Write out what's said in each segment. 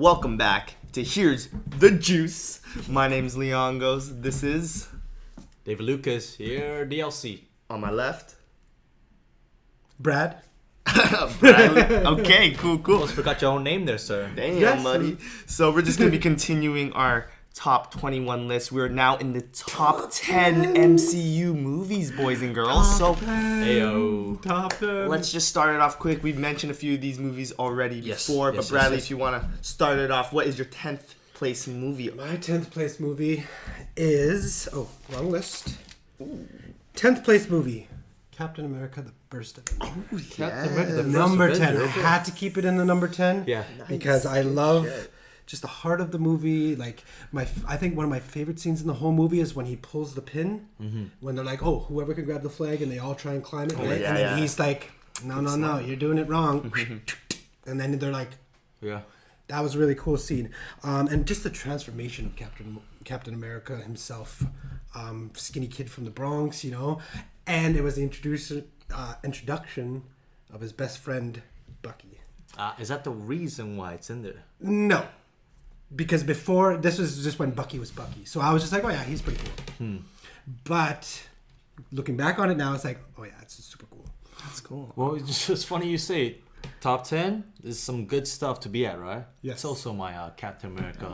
Welcome back to Here's the Juice. My name's Leon Goes. This is David Lucas here, DLC. on my left. Brad. Bradley. Okay, cool. Almost forgot your own name there, sir. Damn, Yes. buddy. So we're just going to be continuing our top 21 list. We're now in the top 10 MCU movies, boys and girls. So Ayo. Top 10. let's just start it off quick. We've mentioned a few of these movies already Yes, before, yes, but Bradley, yes. if you want to start it off, what is your 10th place movie? My 10th place movie is... Oh, wrong list. 10th place movie. Captain America, the First Avenger. Captain America, the first Number 10. I Avenger. had to keep it in the number 10. Yeah. Because I love Shit. just the heart of the movie. Like, I think one of my favorite scenes in the whole movie is when he pulls the pin. When they're like, oh, whoever can grab the flag, and they all try and climb it, right? yeah, and then yeah. he's like, no, you're doing it wrong. And then they're like, Yeah. that was a really cool scene. And just the transformation of Captain America himself. Skinny kid from the Bronx, you know. And it was the introduction of his best friend, Bucky. Is that the reason why it's in there? No. Because before, this was just when Bucky was Bucky. So I was just like, oh yeah, he's pretty cool. But looking back on it now, it's like, oh yeah, it's super cool. That's cool. Well, it's just funny you say it. Top 10 is some good stuff to be at, right? Yes. It's also my Captain America.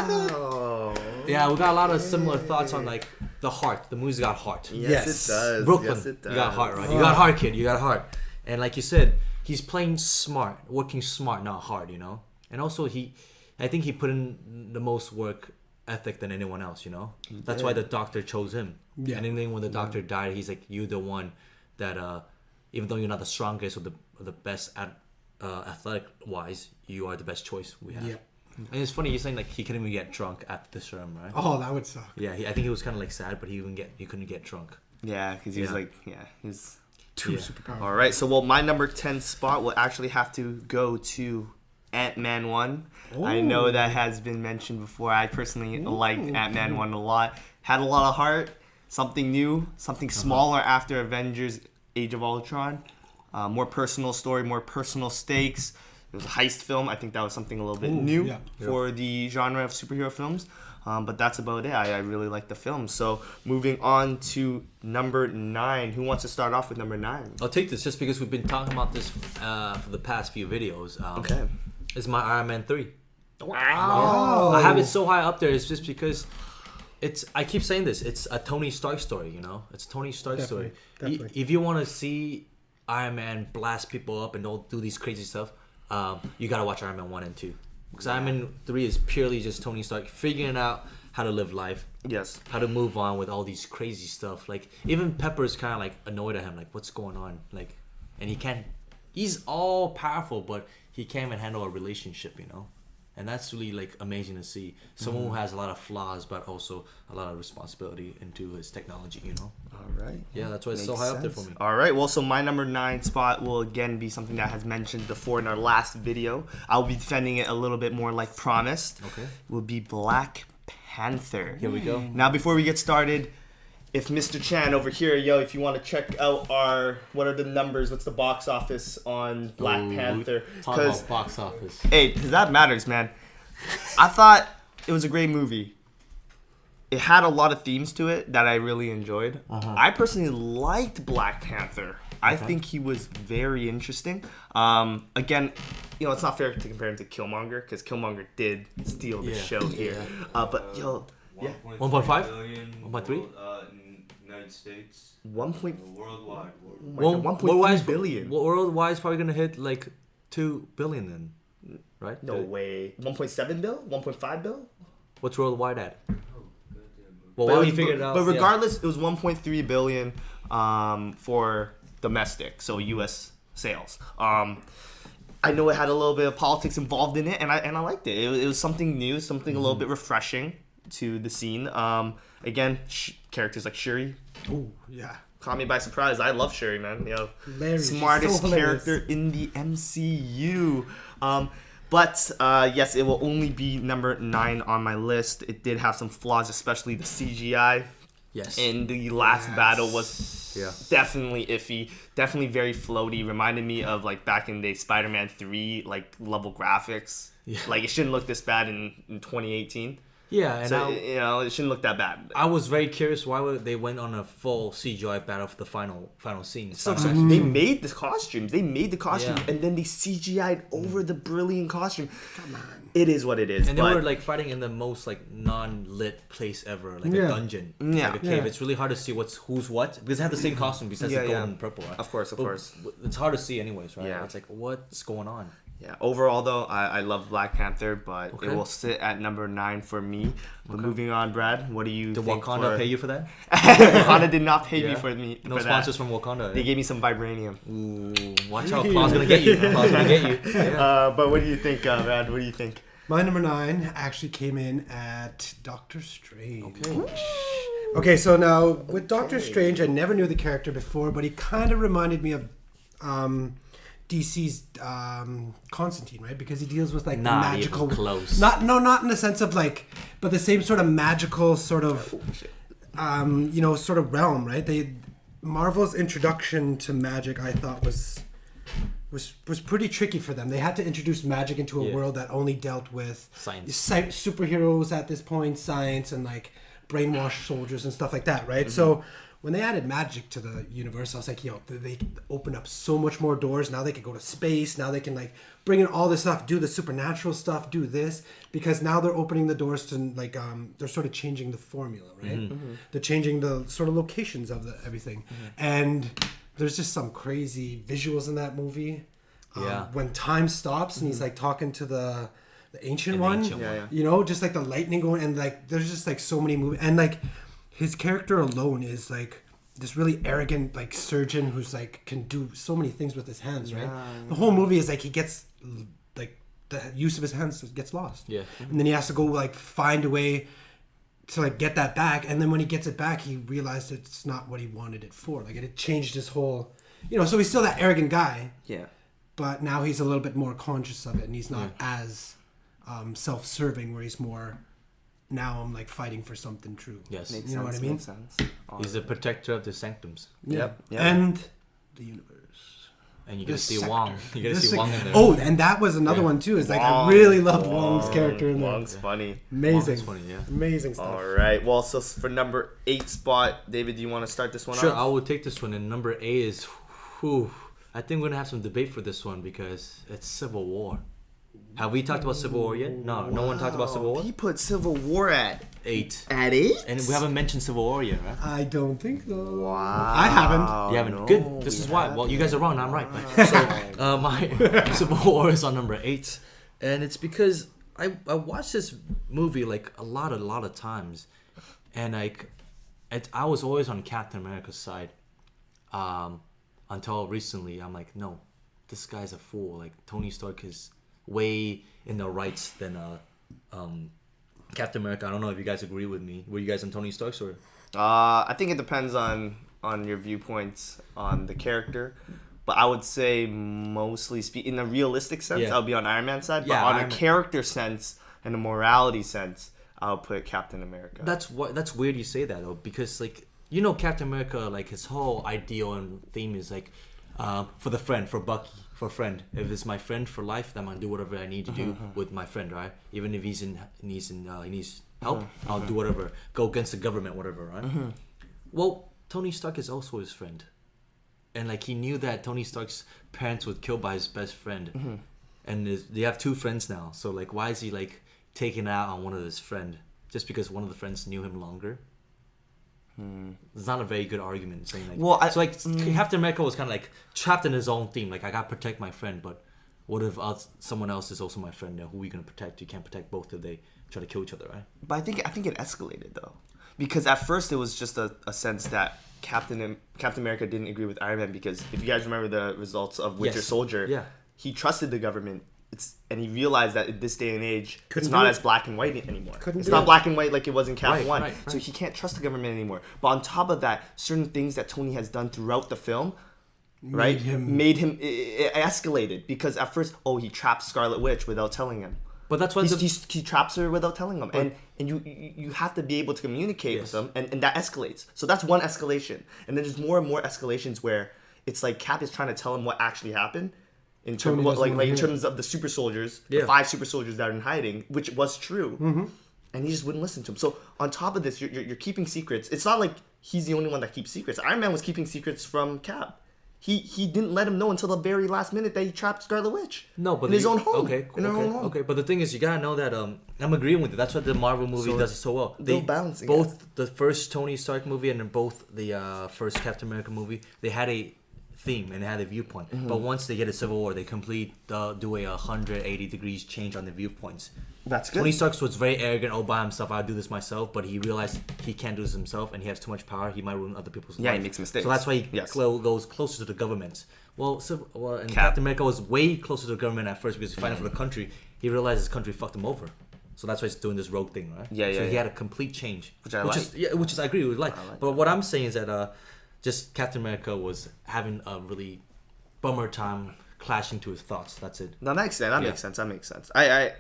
Oh. Yeah, we got a lot of similar thoughts on like the heart. The movie's got heart. Yes, Yes. it does. Brooklyn, Yes, it does. you got heart, right? You got heart, kid. You got heart. And like you said, he's playing smart, working smart, not hard, you know. And also, I think he put in the most work ethic than anyone else, you know. That's why the doctor chose him. Yeah. And then when the doctor died, he's like, "You're the one that, even though you're not the strongest or the best at athletic wise, you are the best choice we have." Yeah. And it's funny you're saying like he couldn't even get drunk after the serum, right? Oh, that would suck. Yeah, I think he was kind of like sad, but he couldn't get drunk. Yeah, because he was Yeah. he's... Too super powerful. All right, so my number 10 spot will actually have to go to AntMan 1. I know that has been mentioned before. I personally liked AntMan 1 a lot. Had a lot of heart, something new, something smaller after Avengers Age of Ultron. More personal story, more personal stakes. It was a heist film. I think that was something a little bit new yeah. for the genre of superhero films. But that's about it. I really like the film. So moving on to number 9. Who wants to start off with number 9? I'll take this just because we've been talking about this for the past few videos. Okay. It's my Iron Man 3. Wow. I have it so high up there. It's just because I keep saying this. It's a Tony Stark story, you know? It's a Tony Stark story. Definitely. If you want to see Iron Man blast people up and don't do these crazy stuff, you got to watch Iron Man 1 and 2. Because Iron Man 3 is purely just Tony Stark figuring out how to live life. Yes. How to move on with all these crazy stuff. Like, even Pepper's kind of like annoyed at him. Like, what's going on? Like, and he's all powerful, but he can't even handle a relationship, you know? And that's really like amazing to see. Someone who has a lot of flaws, but also a lot of responsibility into his technology, you know? All right. Yeah, that's why it's so Makes high up there sense. for me. All right. Well, so my number 9 spot will again be something that has mentioned before in our last video. I'll be defending it a little bit more like promised. Okay. Will be Black Panther. Here we go. Now, before we get started, if Mr. Chan over here, if you want to check out what are the numbers, what's the box office on Black Ooh, Panther? Talk about box office. Hey, because that matters, man. I thought it was a great movie. It had a lot of themes to it that I really enjoyed. I personally liked Black Panther. I think he was very interesting. Again, it's not fair to compare him to Killmonger because Killmonger did steal the show here. But 1.5? 1.3 1.3? United States. 1.3 Worldwide. billion. Worldwide is probably going to hit like 2 billion then, right? No way. 1.7 bill? 1.5 bill? What's worldwide at? Oh, Well, But, why it we was- figured it out? but regardless, it was 1.3 billion for domestic, so U.S. sales. I know it had a little bit of politics involved in it, and I liked it. It was something new, something a little bit refreshing to the scene. Again, characters like Shuri Oh, yeah. caught me by surprise. I love Shuri, man. Hilarious. She's Smartest so hilarious. character in the MCU. But yes, it will only be number 9 on my list. It did have some flaws, especially the CGI. Yes. And the last battle was Yeah. definitely iffy, definitely very floaty. Reminded me of like back in the day Spider-Man 3 like level graphics. Yeah. Like it shouldn't look this bad in 2018. Yeah, and So it shouldn't look that bad. I was very curious why they went on a full CGI battle for the final scene. So they made the costumes. They made the costume, Yeah. and then they CGI'd over the brilliant costume. Come on, it is what it is. And they but were like fighting in the most like non-lit place ever, like Yeah. a dungeon, Yeah. like a cave. Yeah. It's really hard to see who's what because they have the same costume besides Yeah, the yeah. gold and purple. Right? Of course. It's hard to see anyways, right? Yeah. It's like what's going on. Yeah. Overall, though, I love Black Panther, but Okay. it will sit at number 9 for me. But moving on, Brad, what do you Did think? Wakanda pay you for that? Wakanda did not pay me Yeah. for me. No for sponsors that. from Wakanda. They gave me some vibranium. Ooh, watch out! Claw's gonna get you. Claw's gonna get you. Yeah. But what do you think, Brad? What do you think? My number 9 actually came in at Doctor Strange. Okay. Okay, so now with Doctor Strange, I never knew the character before, but he kind of reminded me of DC's Constantine, right? Because he deals with like Not magical, even close. not in the sense of like, but the same sort of magical sort of, sort of realm, right? Marvel's introduction to magic, I thought was pretty tricky for them. They had to introduce magic into a Yeah. world that only dealt with Science. superheroes at this point, science, and like brainwashed soldiers and stuff like that, right? So when they added magic to the universe, I was like, they opened up so much more doors. Now they can go to space. Now they can like bring in all this stuff, do the supernatural stuff, do this, because now they're opening the doors to like they're sort of changing the formula, right? They're changing the sort of locations of everything, and there's just some crazy visuals in that movie. Yeah. When time stops and he's like talking to the ancient An one, ancient one. Yeah. just like the lightning going, and like there's just like so many movies, and like his character alone is like this really arrogant like surgeon who's like can do so many things with his hands, right? The whole movie is like he gets like the use of his hands gets lost, Yeah. and then he has to go like find a way to like get that back, and then when he gets it back, he realized it's not what he wanted it for. Like it had changed his whole, so he's still that arrogant guy, Yeah. but now he's a little bit more conscious of it, and he's not as self-serving, where he's more, now I'm like fighting for something true. Yes. Makes You know sense. what I mean? Makes sense. He's the protector of the sanctums, Yep. And the universe. and you get The to see sector. Wong. You get to The see sec- Wong in there. Oh, and that was another Yeah. one too. Is like Wong, I really loved Wong's character in there. Wong's funny. Amazing, Wong's funny, yeah. amazing stuff. All right. Well, so for number 8 spot, David, do you want to start this one Sure, off? I will take this one. And number 8 is, whew, I think we're gonna have some debate for this one because it's Civil War. Have we talked about Civil War yet? No, no one talked about Civil War. He put Civil War at 8, 8. and we haven't mentioned Civil War yet, right? I don't think so. Wow. I haven't. You haven't. no, Good. This is we why. Well, you guys are wrong. I'm right. So, my Civil War is on number 8, and it's because I watched this movie like a lot of times, and like, I was always on Captain America's side, until recently. I'm like, no, this guy's a fool. Like Tony Stark is way in the rights than Captain America. I don't know if you guys agree with me. Were you guys on Tony Stark's or? I think it depends on your viewpoints on the character, but I would say mostly in a realistic sense, Yeah. I'll be on Iron Man's side. But Yeah, on Iron a Man. character sense and a morality sense, I'll put Captain America. That's weird you say that though, because like Captain America, like his whole ideal and theme is like for the friend, for Bucky, for friend. If it's my friend for life, then I'm gonna do whatever I need to do with my friend, right? Even if he needs help, I'll do whatever. Go against the government, whatever, right? Well, Tony Stark is also his friend, and like he knew that Tony Stark's parents were killed by his best friend, and they have 2 friends now. So like, why is he like taking it out on one of his friend just because one of the friends knew him longer? It's not a very good argument saying like. Well, so like Captain America was kind of like trapped in his own theme. Like I gotta protect my friend, but what if someone else is also my friend? Now who are we gonna protect? You can't protect both if they try to kill each other, right? But I think it escalated though, because at first it was just a sense that Captain America didn't agree with Iron Man, because if you guys remember the results of Winter Yes. Soldier, Yeah. he trusted the government. And he realized that in this day and age, Couldn't it's not do it. as black and white anymore. Couldn't It's do not it. black and white like it was in Cap Right, 1. right, So right. he can't trust the government anymore. But on top of that, certain things that Tony has done throughout the film, right, made him it escalated. Because at first, he trapped Scarlet Witch without telling him. But that's why he traps her without telling him, and you have to be able to communicate with them, and that escalates. So that's one escalation, and then there's more and more escalations where it's like Cap is trying to tell him what actually happened, in terms in terms of the super soldiers, the 5 super soldiers that are in hiding, which was true, and he just wouldn't listen to him. So on top of this, you're keeping secrets. It's not like he's the only one that keeps secrets. Iron Man was keeping secrets from Cap. He didn't let him know until the very last minute that he trapped Scarlet Witch. No, but in his own home. Okay. But the thing is, you gotta know that I'm agreeing with you. That's what the Marvel movie does it so well. They're balancing both the first Tony Stark movie and then both the first Captain America movie. They had a theme and they had a viewpoint. But once they get a Civil War, they do a 180 degrees change on the viewpoints. That's good. Tony Stark was very arrogant all by himself. I'll do this myself, but he realized he can't do this himself, and he has too much power. He might ruin other people's lives. He makes mistakes. So that's why he goes closer to the government. And Captain America was way closer to the government at first because he's fighting for the country. He realized his country fucked him over. So that's why he's doing this rogue thing, right? So he had a complete change. Which I agree with. But what I'm saying is that just Captain America was having a really bummer time clashing to his thoughts. That's it. No, that makes sense. I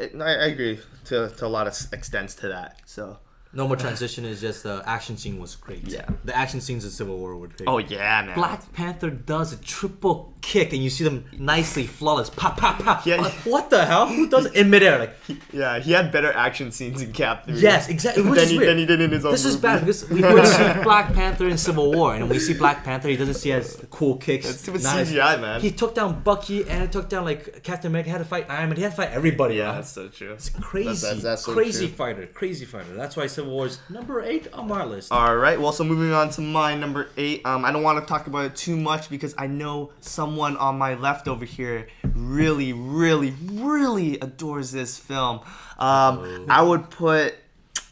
agree to a lot of extents to that. So no more transition is just the action scene was great. Yeah, the action scenes in Civil War were great. Oh yeah, man. Black Panther does a triple kick and you see them nicely flawless. Pop, pop, pop. Yeah. What the hell? Who does it in midair? He had better action scenes in Cap 3. Yes, exactly. Which is weird. Than he did in his own This movie. is bad because we would see Black Panther in Civil War, and when we see Black Panther, he doesn't see as cool kicks. It's stupid CGI, man. He took down Bucky and took down Captain America. He had to fight Iron Man. He had to fight everybody. Yeah, that's so true. It's crazy. That's so crazy true. fighter. That's why Civil War is number 8 on my list. All right. Well, so moving on to my number 8. I don't want to talk about it too much because I know someone on my left over here really, really, really adores this film. I would put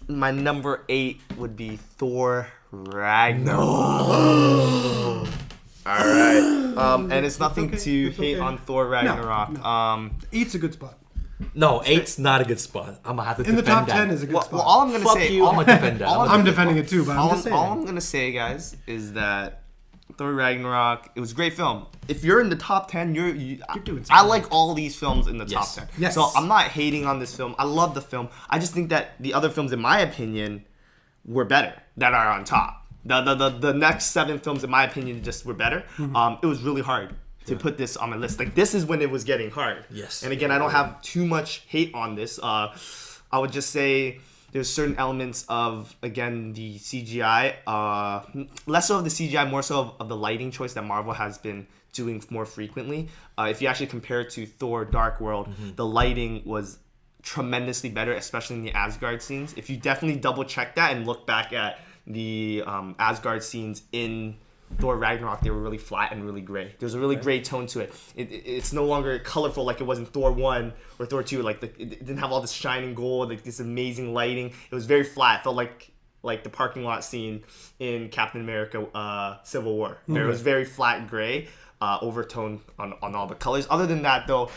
my number 8 would be Thor Ragnarok. All right. And it's nothing to hate on Thor Ragnarok. No. 8's a good spot. No, 8's not a good spot. I'm gonna have to in defend the top that. 10 is a good spot. Well, all I'm gonna Fuck say, you. I'm gonna defend that. I'm defending it too, but I'm just saying. all I'm gonna say, guys, is that Thor Ragnarok, it was a great film. If you're in the top 10, you're doing something. I like all these films in the top 10. Yes. So I'm not hating on this film. I love the film. I just think that the other films, in my opinion, were better that are on top. The next 7 films, in my opinion, just were better. It was really hard to put this on my list. Like, this is when it was getting hard. Yes. And again, I don't have too much hate on this. I would just say there's certain elements of, again, the CGI, less so of the CGI, more so of the lighting choice that Marvel has been doing more frequently. If you actually compare it to Thor Dark World, the lighting was tremendously better, especially in the Asgard scenes. If you definitely double check that and look back at the Asgard scenes in Thor Ragnarok, they were really flat and really gray. There's a really gray tone to it. It's no longer colorful like it was in Thor 1 or Thor 2. Like it didn't have all this shining gold, like this amazing lighting. It was very flat. It felt like the parking lot scene in Captain America Civil War. It was very flat and gray, overtone on all the colors. Other than that, though,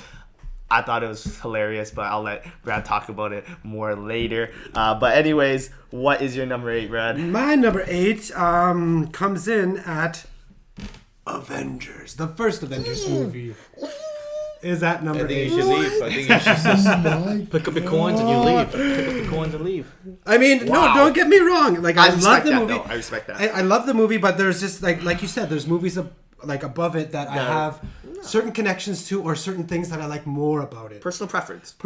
I thought it was hilarious, but I'll let Brad talk about it more later. But anyways, what is your number 8, Brad? My number 8 comes in at Avengers. The first Avengers movie is at number 8. I think you should leave. I think you should just pick up your coins and you leave. Pick up the coins and leave. I mean, no, don't get me wrong. Like, I love the movie. I respect that. I love the movie, but there's just like you said, there's movies above it that I have certain connections to, or certain things that I like more about it. Personal preference.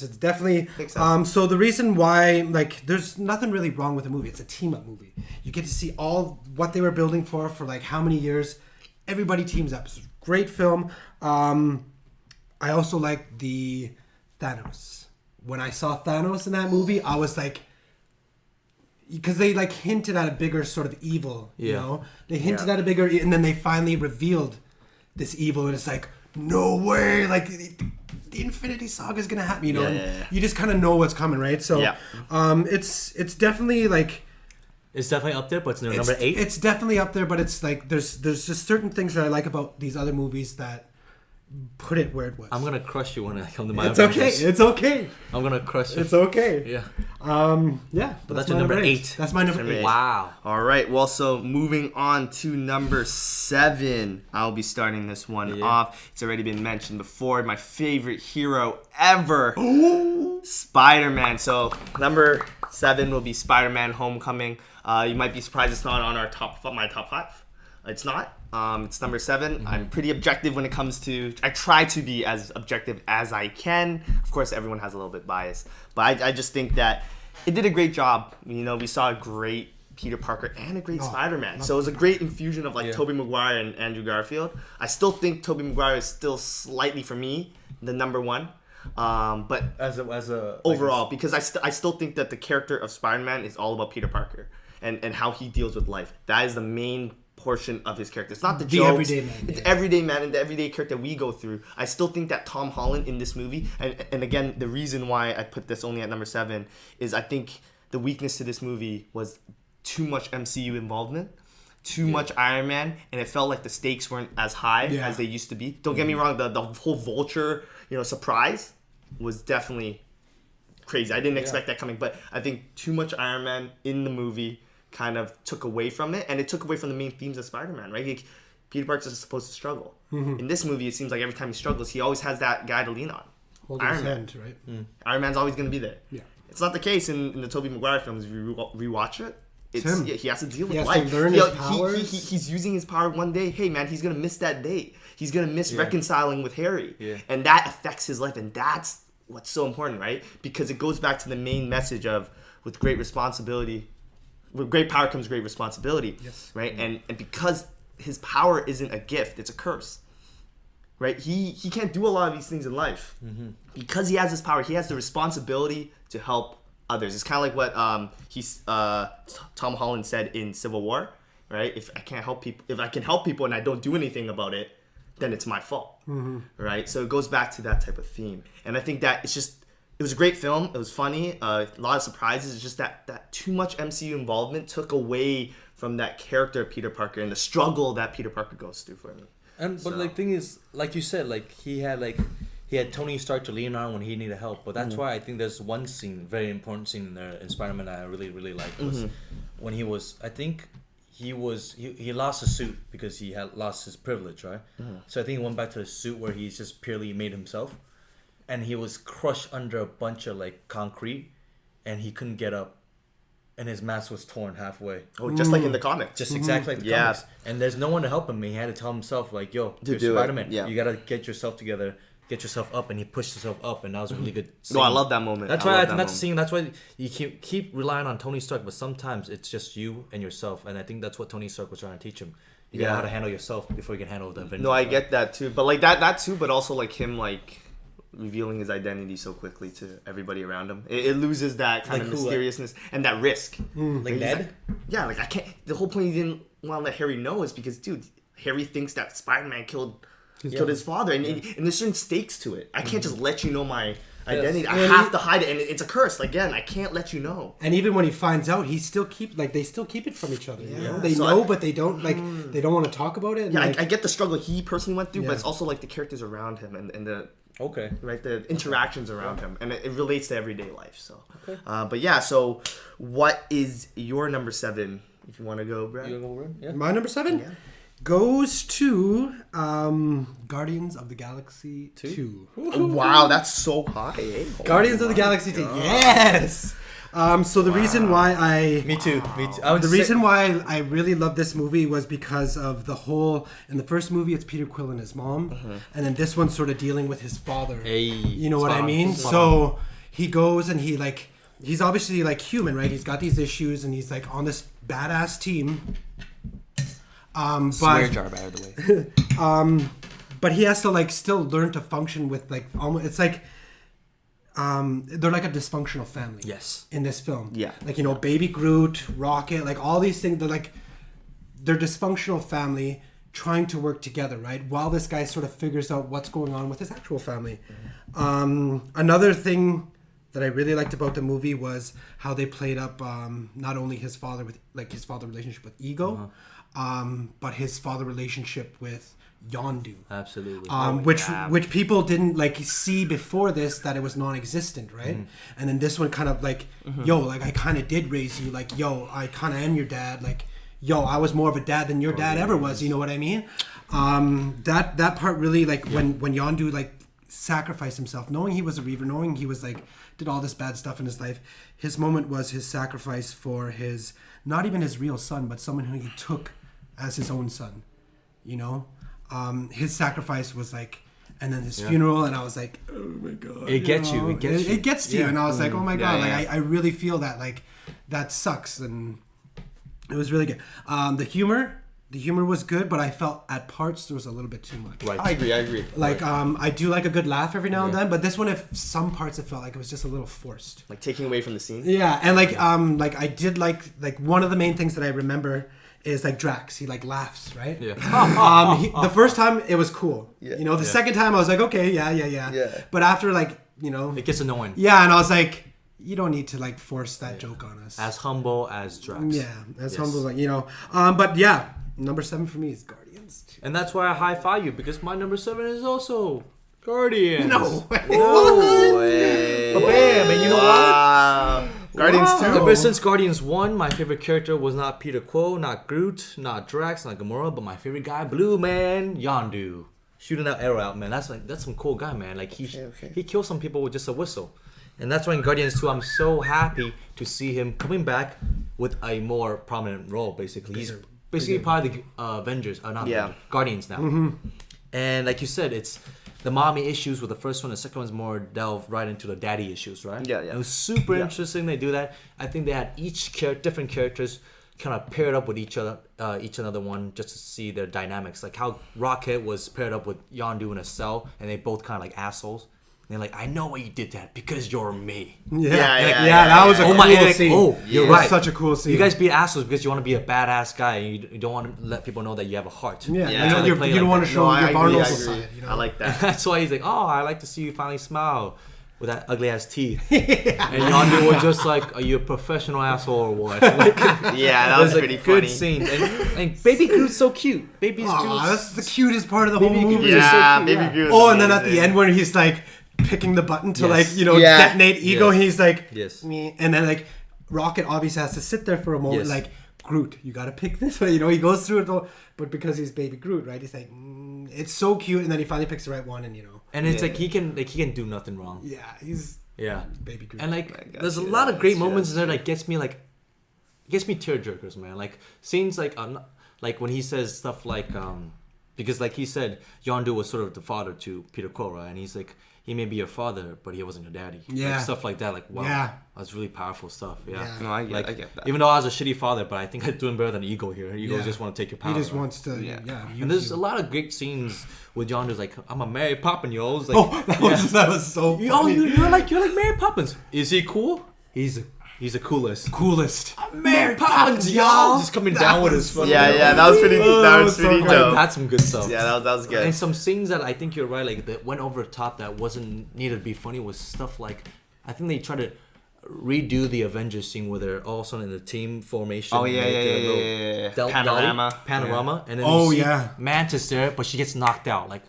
It's definitely Exactly. so the reason why, like, there's nothing really wrong with the movie. It's a team up movie. You get to see all what they were building for like how many years. Everybody teams up. It's a great film. I also like the Thanos. When I saw Thanos in that movie, I was like, because they like hinted at a bigger sort of evil, you know? They hinted at a bigger, and then they finally revealed this evil, and it's like, no way, like the Infinity Saga is gonna happen, you know? And you just kind of know what's coming, right? So, it's definitely like, it's definitely up there, but it's number 8. It's definitely up there, but it's like there's just certain things that I like about these other movies that put it where it was. I'm gonna crush you when I come to my It's okay. Avengers. It's okay. I'm gonna crush you. It's okay. Yeah. Yeah. But that's your number 8. That's my number Number 8. eight. Wow. All right. Well, so moving on to number 7. I'll be starting this one off. It's already been mentioned before. My favorite hero ever, Spider-Man. So number 7 will be Spider-Man Homecoming. You might be surprised it's not on my top 5. It's not. It's number 7. I'm pretty objective when it comes to. I try to be as objective as I can. Of course, everyone has a little bit bias, but I just think that it did a great job. You know, we saw a great Peter Parker and a great Spider-Man. So it was a great infusion of like Tobey Maguire and Andrew Garfield. I still think Tobey Maguire is still slightly for me the number 1. But As a overall, because I still think that the character of Spider-Man is all about Peter Parker and how he deals with life. That is the main portion of his character. It's not the jokes. everyday man. It's everyday man and the everyday character we go through. I still think that Tom Holland in this movie, and again, the reason why I put this only at number 7 is I think the weakness to this movie was too much MCU involvement, too much Iron Man, and it felt like the stakes weren't as high as they used to be. Don't get me wrong, the whole Vulture, surprise was definitely crazy. I didn't expect that coming, but I think too much Iron Man in the movie kind of took away from it, and it took away from the main themes of Spider-Man, right? Like, Peter Parker is supposed to struggle. In this movie, it seems like every time he struggles, he always has that guy to lean on. Holding Iron his Man. hand, right? Iron Man's always going to be there. Yeah. It's not the case in the Tobey Maguire films. If you rewatch it, him. he has to deal with has life. to learn his powers. He's using his power one day. Hey, man, he's going to miss that date. He's going to miss reconciling with Harry. Yeah. And that affects his life, and that's what's so important, right? Because it goes back to the main message of with great responsibility, with great power comes great responsibility. Yes. Right? And because his power isn't a gift, it's a curse. Right? He can't do a lot of these things in life. Because he has this power, he has the responsibility to help others. It's kind of like what Tom Holland said in Civil War, right? If I can help people and I don't do anything about it, then it's my fault. Right? So it goes back to that type of theme. And I think that it was a great film. It was funny. A lot of surprises. It's just that too much MCU involvement took away from that character of Peter Parker and the struggle that Peter Parker goes through for me. But like thing is, like you said, like he had Tony Stark to lean on when he needed help. But that's why I think there's one scene, very important scene in there in Spider-Man that I really really liked was when he was, I think he lost his suit because he had lost his privilege, right? So I think he went back to the suit where he's just purely made himself, and he was crushed under a bunch of like concrete, and he couldn't get up. And his mask was torn halfway. Oh, just like in the comics. Just exactly like the comics. And there's no one to help him. He had to tell himself, like, yo, you're Spider-Man. Yeah. You got to get yourself together, get yourself up. And he pushed himself up. And that was a really good scene. No, I love that moment. That's why I think that's the scene. That's why you keep relying on Tony Stark. But sometimes it's just you and yourself. And I think that's what Tony Stark was trying to teach him. You got to know how to handle yourself before you can handle the Avengers. No, I get that too. But like that too, but also like him like revealing his identity so quickly to everybody around him. It loses that kind of mysteriousness and that risk. Like Ned? Like I can't. The whole point he didn't want to let Harry know is because, dude, Harry thinks that Spider-Man killed his father, and there's certain stakes to it. I can't just let you know my identity. I have to hide it, and it's a curse. Again, I can't let you know. And even when he finds out, they still keep it from each other. You know? They So know, but they don't they don't want to talk about it. And Yeah, I get the struggle he personally went through, but it's also like the characters around him and the. Okay. Right, the interactions around him, and it relates to everyday life. So, but yeah. So, what is your number 7? If you want to go, Brad. You gonna go, Brad? Yeah. My number 7 goes to Guardians of the Galaxy 2. Wow, that's so high. Eh? Guardians of the Galaxy 2. Yes. So the reason why Me too. The reason why I really love this movie was because of the whole. In the first movie, it's Peter Quill and his mom, and then this one's sort of dealing with his father. You know what I mean? So he goes and he's obviously like human, right? He's got these issues, and he's like on this badass team. Swear jar, by the way. But he has to like still learn to function with like almost. It's like. They're like a dysfunctional family. Yes. In this film. Yeah. Like, Baby Groot, Rocket, like all these things, they're dysfunctional family trying to work together, right? While this guy sort of figures out what's going on with his actual family. Another thing that I really liked about the movie was how they played up not only his father relationship with Ego, but his father relationship with Yondu. Absolutely. Which people didn't like see before this, that it was non-existent, right? And then this one kind of like, yo, like I kind of did raise you, like, yo, I kind of am your dad, like, yo, I was more of a dad than your dad ever was, you know what I mean? That part really, like, when Yondu like sacrificed himself, knowing he was a Reaver, knowing he was like did all this bad stuff in his life, his moment was his sacrifice for his, not even his real son, but someone who he took as his own son, you know? His sacrifice was like, and then his funeral, and I was like, oh my god, it gets you. It gets to you, and I was like, oh my god, Yeah. like I really feel that, like that sucks, and it was really good. The humor was good, but I felt at parts there was a little bit too much. Right. I agree. Like I do like a good laugh every now and then, but this one, if some parts it felt like it was just a little forced. Like taking away from the scene. Yeah, and like I did like one of the main things that I remember is like Drax. He like laughs, right? Yeah. The first time it was cool. Yeah. You know, the second time I was like, okay, yeah. But after like, you know, It gets annoying. yeah, and I was like, you don't need to like force that joke on us. As humble as Drax. Yeah, as Yes. humble, like, you know. But yeah, number 7 for me is Guardians. And that's why I high five you, because my number 7 is also Guardians. No way. No way. Bam, and you know what? Guardians 2. Ever since Guardians 1, my favorite character was not Peter Quill, not Groot, not Drax, not Gamora, but my favorite guy, Blue Man, Yondu. Shooting that arrow out, man. That's some cool guy, man. Like he kills some people with just a whistle. And that's why in Guardians 2, I'm so happy to see him coming back with a more prominent role, basically. He's basically part of the Avengers, Guardians now. And like you said, it's the mommy issues with the first one. The second one's more delved right into the daddy issues, right? Yeah. It was super interesting. They do that. I think they had different characters kind of paired up with each another one just to see their dynamics. Like how Rocket was paired up with Yondu in a cell, and they both kind of like assholes. And they're like, I know why you did that, because you're me. Yeah, Yeah, that was a cool scene. Oh, you're It was right. such a cool scene. You guys be assholes because you want to be a badass guy, and you don't want to let people know that you have a heart. Yeah, Yeah. you know, They you play don't like want that. to show your vulnerable side. You know? I like that. That's why he's like, oh, I like to see you finally smile with that ugly ass teeth. And Yondu was just like, are you a professional asshole or what? Like, Yeah, that it was a pretty good funny. scene. And Baby Groot's so cute. Baby Aw, Groot's that's the cutest part of the whole Baby movie. Groot. Yeah, so cute, Baby yeah. Groot. Oh, and then at the end when he's like picking the button to Yes. like, you know, Yeah. detonate Ego, Yes. he's like, Yes. me. And then like Rocket obviously has to sit there for a moment, Yes. like, Groot, you gotta pick this one. You know, he goes through it all, but because he's Baby Groot, right? He's like, it's so cute, and then he finally picks the right one, and you know, And it's Yeah. like he can do nothing wrong. yeah, he's Yeah. Baby Groot. And I like got there's a you. lot of great Yes, moments in there yes. that gets me tear jerkers, man. Like scenes like when he says stuff like because like he said Yondu was sort of the father to Peter Quill, right? And he's like, he may be your father, but he wasn't your daddy. Yeah. Like, stuff like that. Like, wow. Yeah. That's really powerful stuff. Yeah. Yeah. No, I Like, get that. even though I was a shitty father, but I think I'm doing better than Ego here. Ego Yeah. just want to take your power. he just right? wants to, Yeah. use And there's you. a lot of great scenes with Yondu's like, I'm a Mary Poppins, yo. It's like, Oh, that was so funny. oh, you're like Mary Poppins. Is he cool? He's the coolest. coolest. Mary Poppins, y'all. Just coming down with his fucking. Yeah, that was pretty. Oh, That was so pretty funny. dope. That's some good stuff. Yeah, that was good. And some scenes that I think you're right, like that went over the top that wasn't needed to be funny was stuff like, I think they tried to redo the Avengers scene where they're all of a sudden in the team formation. Oh, yeah, right? yeah, They're yeah, little yeah, yeah. dolly, panorama, and then Oh, you see yeah. Mantis there, but she gets knocked out. Like,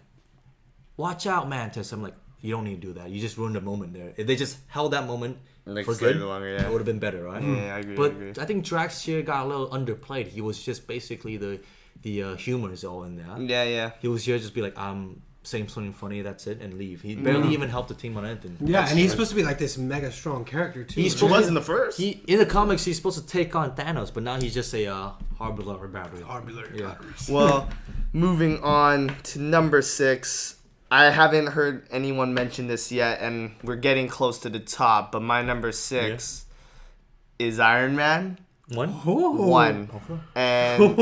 watch out, Mantis. I'm like, you don't need to do that. You just ruined the moment there. If they just held that moment Like, for slightly good, longer, yeah. it would have been better, right? Yeah, I agree. But I agree. I think Drax here got a little underplayed. He was just basically the humor is all in there. Yeah. He was here just be like, I'm saying something funny, that's it, and leave. He barely even helped the team on anything. Yeah, and he's supposed to be like this mega strong character too. He's right? supposed was in the first. He in the comics he's supposed to take on Thanos, but now he's just a harbinger battery. Yeah. Well, moving on to number 6. I haven't heard anyone mention this yet, and we're getting close to the top. But my number 6 is Iron Man One? 1, and I'm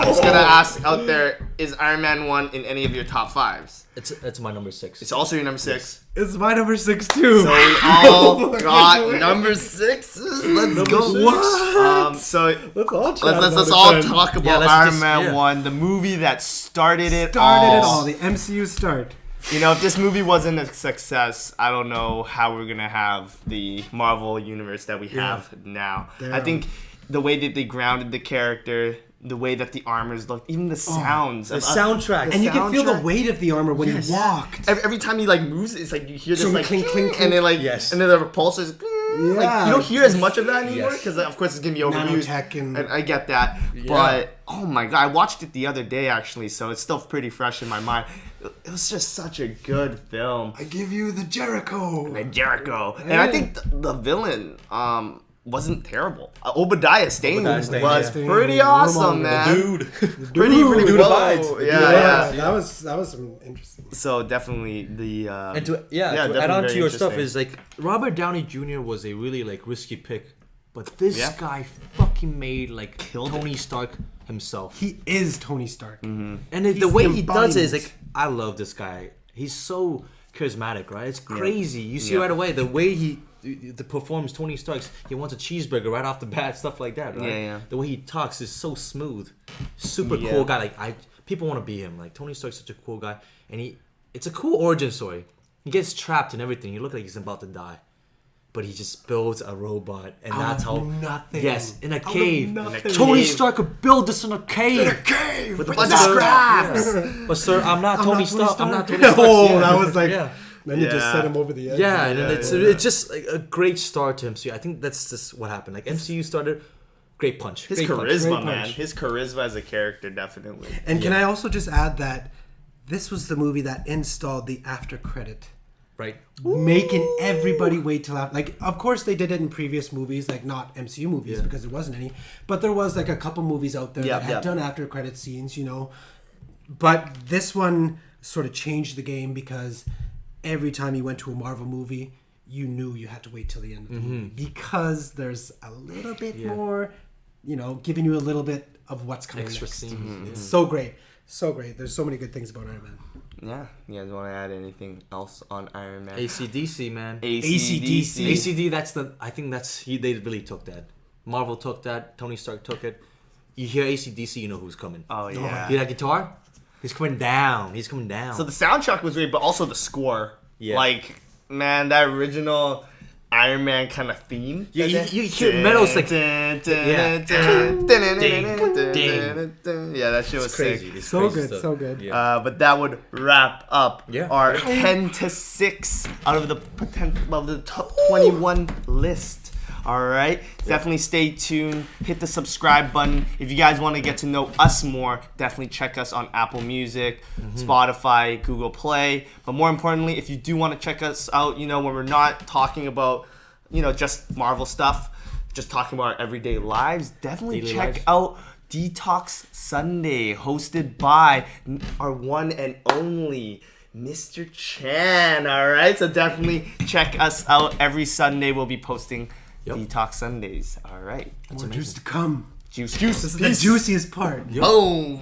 just gonna ask out there: is Iron Man 1 in any of your top 5s? It's my number 6. It's also your number 6. It's my number 6 too. So we all got number 6s. Let's go. What? So Let's all let's all talk about let's Iron just- Man yeah. 1, the movie that started it Started all. it all. The MCU start. You know, if this movie wasn't a success, I don't know how we're gonna have the Marvel universe that we have now. Damn. I think the way that they grounded the character, the way that the armors look, even the sounds. The soundtrack. And you can feel the soundtrack. weight of the armor when Yes. he walked. Every time he like moves, it's like you hear this Clink, like clink, clink, and then like Yes. and then the repulsors. Like, Yeah. you don't hear as much of that anymore Yes. because of course it's gonna be overused. Nanotech and- I get that, but oh my god, I watched it the other day actually, so it's still pretty fresh in my mind. It was just such a good film. I give you the Jericho. And Jericho, and I think the villain wasn't terrible. Obadiah Stane Obadiah Stane, was yeah. pretty Stane, awesome, Warmonger, man. Dude. Pretty Dude whoa. abides. Yeah, Dude yeah. That was some interesting. So definitely the And to yeah, add definitely on to very your stuff interesting. is like Robert Downey Jr. was a really like risky pick, but this Yeah. guy fucking made like Tony Stark himself. He is Tony Stark. And He's the way the he does it is embodiment. like, I love this guy. He's so charismatic, right? It's crazy. You see Yeah. right away the way he performs Tony Stark's. He wants a cheeseburger right off the bat, stuff like that, right? Yeah, yeah. The way he talks is so smooth. Super Yeah. cool guy. Like people want to be him. Like Tony Stark's such a cool guy, and it's a cool origin story. He gets trapped and everything. He looks like he's about to die. But he just builds a robot, and that's how. nothing. Yes, in a Out of cave. nothing. Tony Stark could build this in a cave. Cave with a with bunch of sir- scraps. But sir, I'm not Tony Stark. I'm not Tony Stark. Oh, Yeah. that was like. Yeah. Then you just Yeah. set him over the edge. Yeah, and then Yeah, it's just like a great start to MCU. I think that's just what happened. Like MCU started, great punch. His great punch. charisma, Great man. punch. His charisma as a character, definitely. And can I also just add that this was the movie that installed the after credit, Right. making everybody wait till after. Like, of course, they did it in previous movies, like not MCU movies Yeah. because there wasn't any. But there was like a couple movies out there Yeah, that had yeah. done after credit scenes, you know. But this one sort of changed the game because every time you went to a Marvel movie, you knew you had to wait till the end of the movie because there's a little bit more, you know, giving you a little bit of what's coming Extra next. scenes. It's so great. So great. There's so many good things about Iron Man. Yeah. You guys want to add anything else on Iron Man? AC/DC, man. AC/DC. ACD. That's the. I think that's they really took that. Marvel took that. Tony Stark took it. You hear AC/DC, you know who's coming. Oh yeah. Hear that guitar? He's coming down. He's coming down. So the soundtrack was great, but also the score. Yeah. Like, man, that original Iron Man kind of theme. You hear metals like Yeah, that shit was it's crazy. sick. It's So crazy good, stuff. so good. Yeah. But that would wrap up Yeah. our 10 to 6 out of the top 21 list. All right, definitely stay tuned. Hit the subscribe button if you guys want to get to know us more. Definitely check us on Apple Music, Spotify, Google Play. But more importantly, if you do want to check us out, you know, when we're not talking about, you know, just Marvel stuff, just talking about our everyday lives, definitely Daily check lives. out Detox Sunday, hosted by our one and only Mr. Chan. All right, so definitely check us out. Every Sunday we'll be posting Detox Sundays. All right, More juice to come. juice. This is the juiciest part. Boom.